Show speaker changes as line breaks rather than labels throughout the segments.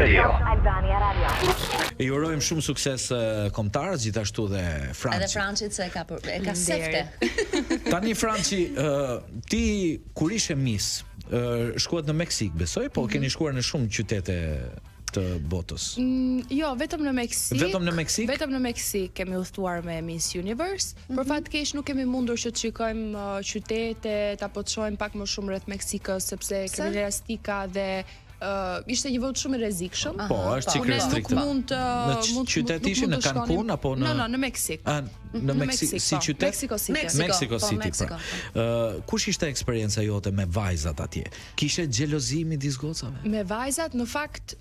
Radio.
I urojmë shumë sukses kombëtar, gjithashtu dhe Franci.
Edhe Francit se e ka sefte.
Tani Franci, ti kur ishe Miss, shkuat në Meksik, besoj, po keni shkuar në shumë qytete të botës.
Jo, vetëm në Meksik.
Vetëm në Meksik?
Vetëm në Meksik kemi udhëtuar me Miss Universe. Për fat keq nuk kemi mundur që të shikojmë qytetet apo të shohim pak më shumë rreth Meksikës sepse kriminalistika dhe ishte një vot shumë i rrezikshëm.
Po, është çik restrikte. Në qytet ishin në Cancun apo në
në Meksik.
Në Meksik si qytet?
Mexico City.
Kush ishte eksperjenca jote me vajzat atje? Kishe xhelozi midis gocave?
Me vajzat në fakt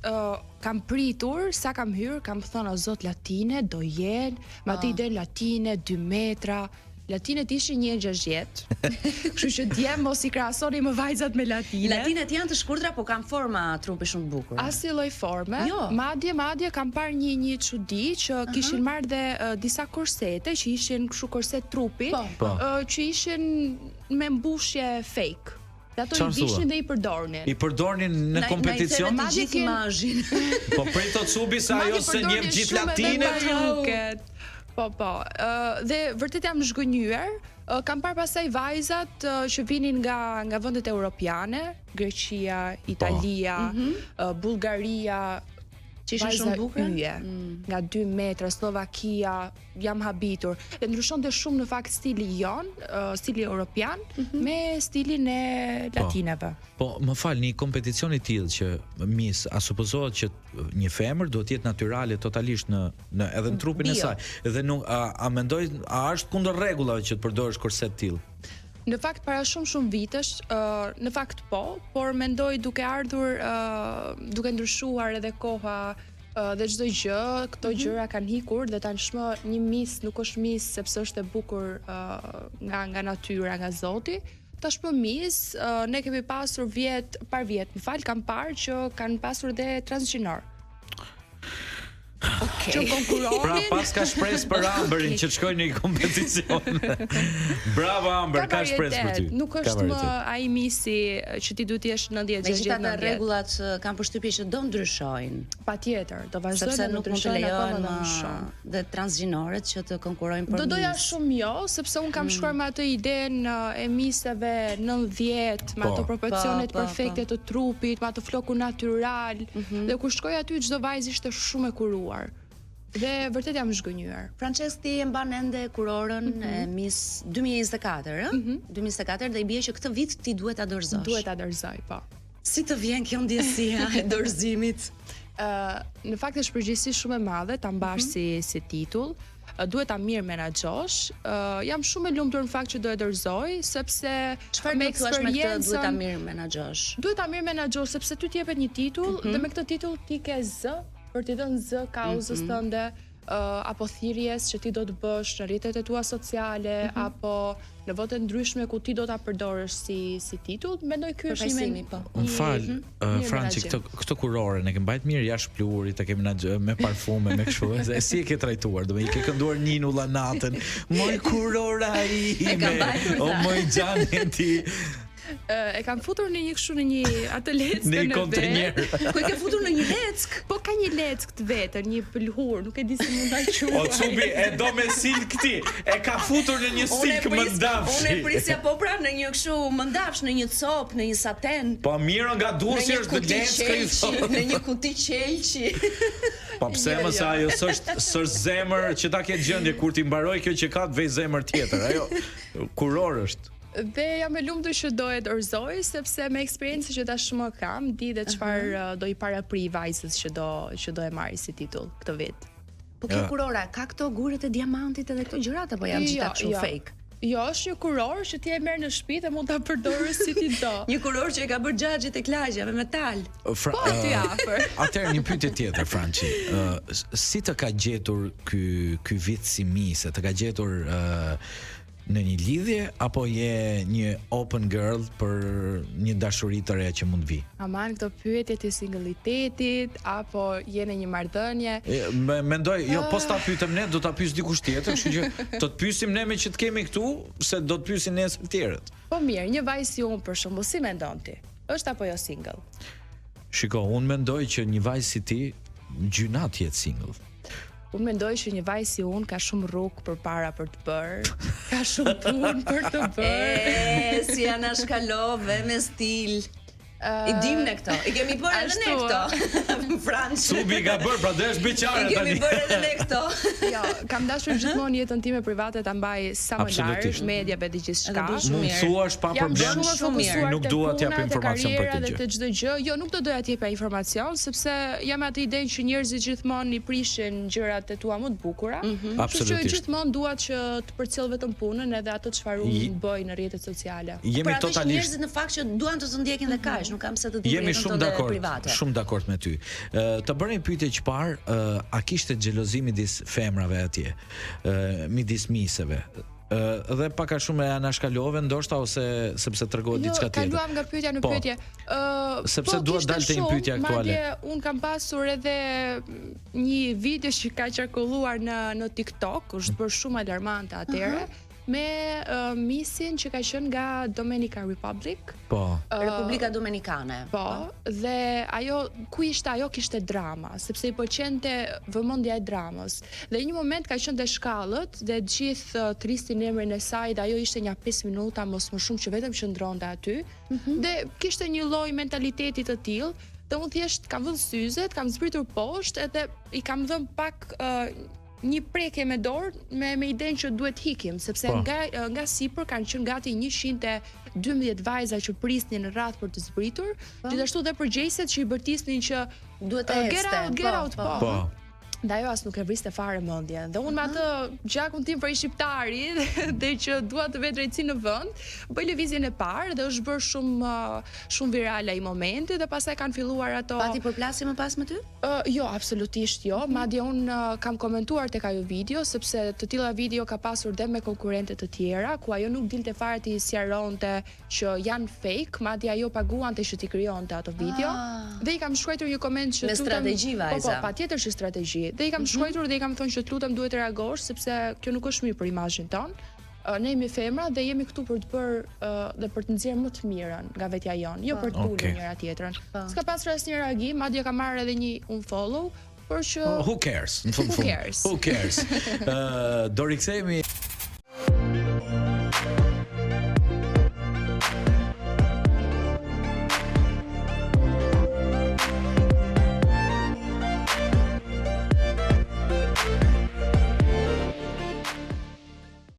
kam pritur sa kam hyrë, kam thënë o zot latine do jenë, ma ti den latine 2 metra. Latinet ishin 1.60. Kështu që djem mos i krahasoni më vajzat me latine.
Latinet janë të shkurtra, po kanë forma trupi shumë bukur.
Asnjë lloj forme.
Jo.
Madje kam parë një çudi që kishin marrë dhe disa korsete që ishin kështu korset trupi, që ishin me mbushje fake. Dhe ato i vishin dhe i përdornin.
I përdornin në kompeticion?
Na i gjithë imazhin.
Po prito cubi sa ajo se njeh gjithë latinet.
Po, dhe vërtet jam zhgënjur. Kam parë pasaj vajzat që vinin nga vendet europiane, Greqia, Italia, Bullgaria,
që ishin shumë bukura?
Nga 2 metra, Slovakia, jam habitur. Dhe ndryshonte shumë në fakt stili stili europian me stilin e latineve.
Po, më fal, një kompeticion i tillë që Miss, a supozohet që një femër duhet të jetë natyrale totalisht në edhe në trupin e saj. Dhe nuk a mendoj a është kundër rregullave që të përdorësh korset tillë?
Në fakt para shumë vitesh, në fakt po, por mendoj duke ardhur, duke ndryshuar edhe koha dhe çdo gjë, këto gjëra kanë hikur dhe tashmë një Miss nuk është Miss sepse është e bukur nga natyra, nga Zoti. Tashmë Miss, ne kemi pasur par vjet, kam parë që kanë pasur dhe transgjinor. Që konkuronin.
Pra pas ka shpresë për Amberin që të shkojnë në një kompeticion. Bravo Amber, ka shpresë për ty.
Nuk është më ai Missi që ti duhet të jesh 90 60.
Megjithatë rregullat kanë përshtypje që do ndryshojnë.
Patjetër, do vazhdojnë
sepse nuk mund të lejohen dhe transgjinorët që të konkurrojnë për Miss.
Do doja shumë jo, sepse un kam shkruar me atë idenë e Misseve 90, me ato proporcionet perfekte të trupit, me ato flokun natyral. Dhe kur shkoj aty çdo vajzë ishte shumë e kuruar. Dhe vërtet jam zhgënjur.
Francesc, ti e mban ende kurorën e Miss 2024, 2024 dhe i bie që këtë vit ti duhet ta dorëzosh.
Duhet ta dorëzoj, po.
Si të vjen kjo ndjesia e dorëzimit?
Në fakt është përgjegjësi shumë e madhe ta mbash si titull. Duhet ta mirë menaxhosh. Jam shumë e lumtur në fakt që do e dorëzoj sepse
me eksperiencën duhet ta mirë menaxhosh.
Duhet ta mirë menaxhosh sepse ty t'jepet një titull dhe me këtë titull ti ke zë për t'i dhënë zë kauzës tënde apo thirrjes që ti do të bësh në rrjetet e tua sociale apo në vote ndryshme ku ti do ta përdorësh si titull, mendoj ky është një
Më fal, Franci, këtë kurore ne kemi mbajt mirë jashtë pluhurit, e kemi me parfume, me kështu. E si e ke trajtuar? Do të i ke kënduar Ninulla natën. Moj kurora ime. O moj xhani ti.
E kam futur në një atë leckë
në kontenjer.
Ku e ke futur në një leckë?
Po ka një leckë të vetën, një pëlhur, nuk e di si mund ta quaj.
O Cubi, e do me sil këti. E ka futur në një sik mëndafshi.
Unë e prisja po pra në një kështu mëndafsh, në një copë, në një saten.
Po miro nga dursi është dhe leckë i thotë.
Në një kuti qelçi.
Po pse më sa ajo s'është zemër që ta ketë gjendje kur ti mbaroj kjo që ka të vej zemër tjetër. Ajo kuror është.
Dhe jam e lumtur që do e dorëzoj sepse me eksperiencën që tashmë kam, di dhe çfarë do i parapri vajzës që do e marrë si titull këtë vit.
Po kjo kurora ka këto gurët e diamantit edhe këto gjërat apo janë gjithë kështu fake?
Jo, është një kuror që ti e merr në shtëpi dhe mund ta përdorësh si ti do.
Një kuror që e ka bërë xhaxhit e klaqja me metal.
Po aty afër.
Atëherë një pyetje tjetër, Franci. Si të ka gjetur ky vit si Miss? Të ka gjetur në një lidhje apo je një open girl për një dashuri të re që mund vi?
Aman, këto pyetje të singlitetit apo je në një marrëdhënie?
Mendoj, jo, po s'ta pyetem ne, do ta pyes dikush tjetër, kështu që do të pyesim ne me që të kemi këtu, se do të pyesin nesër të tjerët.
Po mirë, një vajzë si unë për shembull, si mendon ti? Është apo jo single?
Shiko, unë mendoj që një vajzë si ti gjynat jetë single.
Unë mendoj që një vajzë si unë ka shumë rrugë përpara për të bërë, ka shumë punë për të bërë.
Si Ana Shkalove me stil. I dim ne këto. I kemi bërë edhe ne këto. Francë.
Subi ka bërë, pra do është beqare
I kemi bërë edhe ne këto.
Jo, kam dashur gjithmonë jetën time private ta mbaj sa më larg mediave dhe gjithçka.
Mund thuash pa problem, nuk dua të jap informacion për
këtë gjë. Të çdo gjë, jo, nuk do doja të jap informacion sepse jam atë idenë që njerëzit gjithmonë i prishin gjërat e tua më të bukura. Kështu që gjithmonë dua që të përcjell vetëm punën edhe ato çfarë unë bëj në rrjetet sociale.
Jemi totalisht
njerëzit në fakt që duan të ndjekin dhe kaq, nuk kam se të
jemi shumë dakord, shumë dakord me ty. Të bëre një pyetje që parë, a kishte xhelozi midis femrave atje, midis miseve? Dhe pak a shumë e Ana Shkalove ndoshta ose sepse tregohet diçka tjetër.
Jo, kaluam nga pyetja në pyetje.
Sepse duhet dalte një pyetje aktuale.
Madje un kam pasur edhe një video që ka qarkulluar në TikTok, është bërë shumë alarmante atëherë. Me misin që ka qenë nga Dominica Republic.
Po.
Republika Dominikane.
Po, dhe ajo ku ishte ajo kishte drama, sepse i pëlqente vëmendja e dramës. Dhe në një moment ka qenë te shkallët dhe gjithë tristin emrin e saj dhe ajo ishte një 5 minuta mos më shumë që vetëm qëndronte aty. Dhe kishte një lloj mentaliteti të tillë, dhe unë thjesht kam vënë syzet, kam zbritur poshtë edhe i kam dhënë pak një prekje me dorë me idenë që duhet hikim, sepse nga sipër kanë qenë gati 112 vajza që prisnin në radhë për të zbritur, gjithashtu dhe përgjegjësit që i bërtisnin që
duhet të
get out, po. Dhe ajo as nuk e vriste fare mendjen. Dhe unë me atë gjakun tim për i shqiptari dhe që dua të vetë drejtësi në vend, bëj lëvizjen e parë dhe është bërë shumë virale ai momenti dhe pastaj kanë filluar ato.
Pati përplasje më pas me ty?
Jo, absolutisht jo. Madje unë kam komentuar tek ajo video sepse të tilla video ka pasur dhe me konkurrente të tjera ku ajo nuk dilte fare të sqaronte që janë fake, madje ajo paguante që t'i krijonte ato video. Dhe i kam shkruar një koment që
me strategji vajza.
Po, patjetër që strategji. Dhe i kam shkruar dhe i kam thënë që lutem duhet të reagosh sepse kjo nuk është mirë për imazhin ton. Ne jemi femra dhe jemi këtu për të bërë dhe për të nxjerrë më të mirën nga vetja jonë, jo për të ulur njëra tjetrën. S'ka pasur asnjë reagim, madje kam marrë edhe një unfollow, por që
who cares? Who cares? Do rikthehemi